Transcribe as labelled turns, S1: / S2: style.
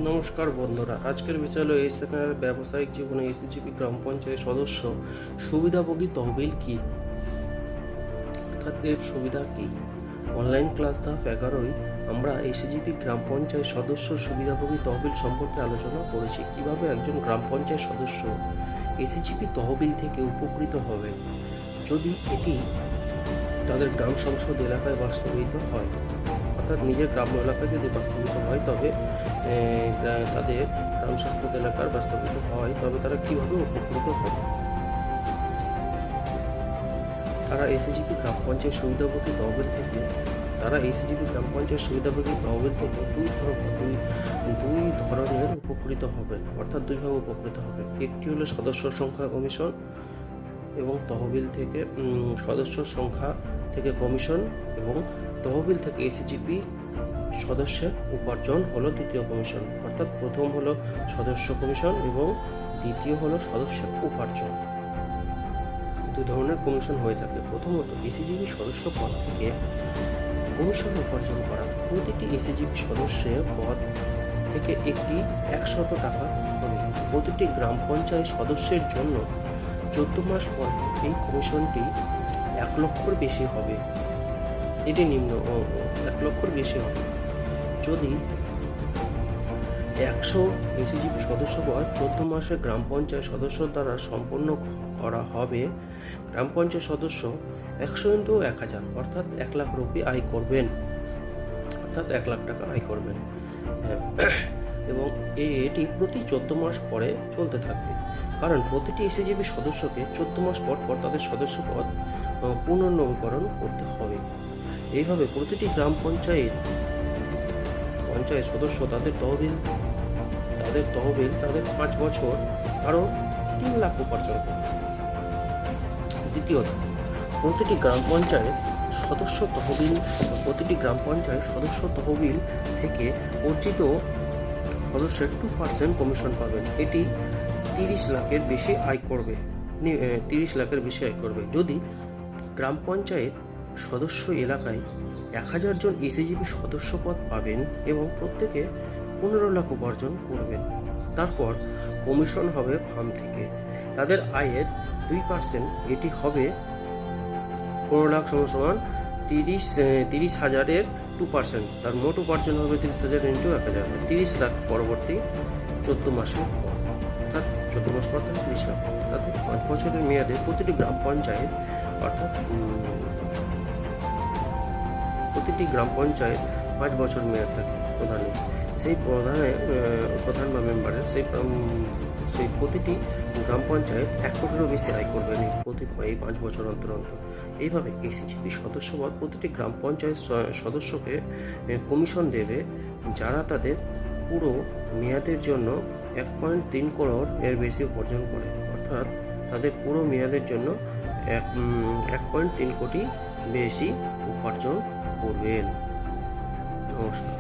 S1: নমস্কার বন্ধুরা, আজকের বিষয় হলো এসএনআর ব্যবসায়িক জীবনে এসএসজিপি গ্রাম পঞ্চায়েত সদস্য সুবিধাভোগী তহবিল কি, অর্থাৎ এর সুবিধা কি। অনলাইন ক্লাস ধাপ 11 আমরা এসএসজিপি গ্রাম পঞ্চায়েত সদস্য সুবিধাভোগী তহবিল সম্পর্কে আলোচনা করেছি। কিভাবে একজন গ্রাম পঞ্চায়েত সদস্য এসএসজিপি তহবিল থেকে উপকৃত হবে যদি এটি তাদের গ্রাম সংসদ এলাকায় বাস্তবায়িত হয়। অর্থাৎ নিজের গ্রাম্য এলাকায় যদি বাস্তবিত হয় তবে তাদের গ্রাম সংসদ এলাকার বাস্তবিত হয় তবে তারা কিভাবে উপকৃত হবে। তারা এসএসজিপি গ্রাম পঞ্চায়েত সুবিধাভোগী তহবিল থেকে দুই ধরনের উপকৃত হবেন, অর্থাৎ দুইভাবে উপকৃত হবেন। একটি হলো সদস্য সংখ্যা কমিশন এবং তহবিল থেকে সদস্য সংখ্যা থেকে কমিশন এবং তহবিল থেকে এসএসজিপি সদস্যের উপার্জন হলো দ্বিতীয় কমিশন। অর্থাৎ প্রথম হলো সদস্য কমিশন এবং দ্বিতীয় হলো সদস্য উপার্জন। দুই ধরনের কমিশন হয়ে থাকে। প্রথমত, এসএসজিপি সদস্য পদ থেকে কমিশন উপার্জন করা। প্রতিটি এসএসজিপি সদস্যের পদ থেকে একটি 100 টাকা হবে। প্রতিটি গ্রাম পঞ্চায়েত সদস্যের জন্য 14 মাস পরে এই কমিশনটি 1 লক্ষর বেশি হবে। এটি নিম্ন 1 লক্ষর বেশি হবে। যদি 100 এসএসজিপি সদস্য পদ 14 মাসে গ্রাম পঞ্চায়েত সদস্য দ্বারা সম্পন্ন করা হবে, গ্রাম পঞ্চায়েত সদস্য 100 × 1000 অর্থাৎ 1 লাখ রুপি আয় করবেন, অর্থাৎ 1 লাখ টাকা আয় করবেন। এবং এটি প্রতি 14 মাস পরে চলতে থাকবে, কারণ প্রতিটি এসএসজিপি সদস্যকে 14 মাস পর পর তাদের সদস্য পদ পুনর্নবীকরণ করতে হবে। এইভাবে প্রতিটি গ্রাম পঞ্চায়েত সদস্য তাদের তহবিল তাদের 5 বছর আরও 3 লাখ উপার্জন করবে। দ্বিতীয়ত, প্রতিটি গ্রাম পঞ্চায়েত সদস্য তহবিল থেকে অর্জিত সদস্যের 2% কমিশন পাবেন। এটি 30 লাখের বেশি আয় করবে। যদি গ্রাম পঞ্চায়েত সদস্য এলাকায় 1000 জন এসএসজিপি সদস্য পদ পাবেন এবং প্রত্যেকে 15 লাখ উপার্জন করবেন। তারপর কমিশন হবে ফার্ম থেকে তাদের আয়ের 2%। এটি হবে 15 লাখ সমান 30,000-এর 2%। তার মোট উপার্জন হবে 30,000 × 1000, 30 লাখ পরবর্তী 14 মাসের পর, অর্থাৎ 14 মাস পর তারা 30 লাখ পাবে। তাতে 5 বছরের মেয়াদে প্রতিটি গ্রাম পঞ্চায়েত অর্থাৎ প্রতিটি গ্রাম পঞ্চায়েত 5 বছর মেয়াদ থাকে প্রধানের। সেই প্রধান বা মেম্বারের সেই প্রতিটি গ্রাম পঞ্চায়েত 1 কোটিরও বেশি আয় করবেন এই 5 বছর অন্তর অন্তর। এইভাবে এসএসজিপি সদস্যপদ প্রতিটি গ্রাম পঞ্চায়েত সদস্যকে কমিশন দেবে, যারা তাদের পুরো মেয়াদের জন্য 1.3 করোড় এর বেশি উপার্জন করে। অর্থাৎ তাদের পুরো মেয়াদের জন্য 1.3 কোটি বেশি উপার্জন করবেন। নমস্কার।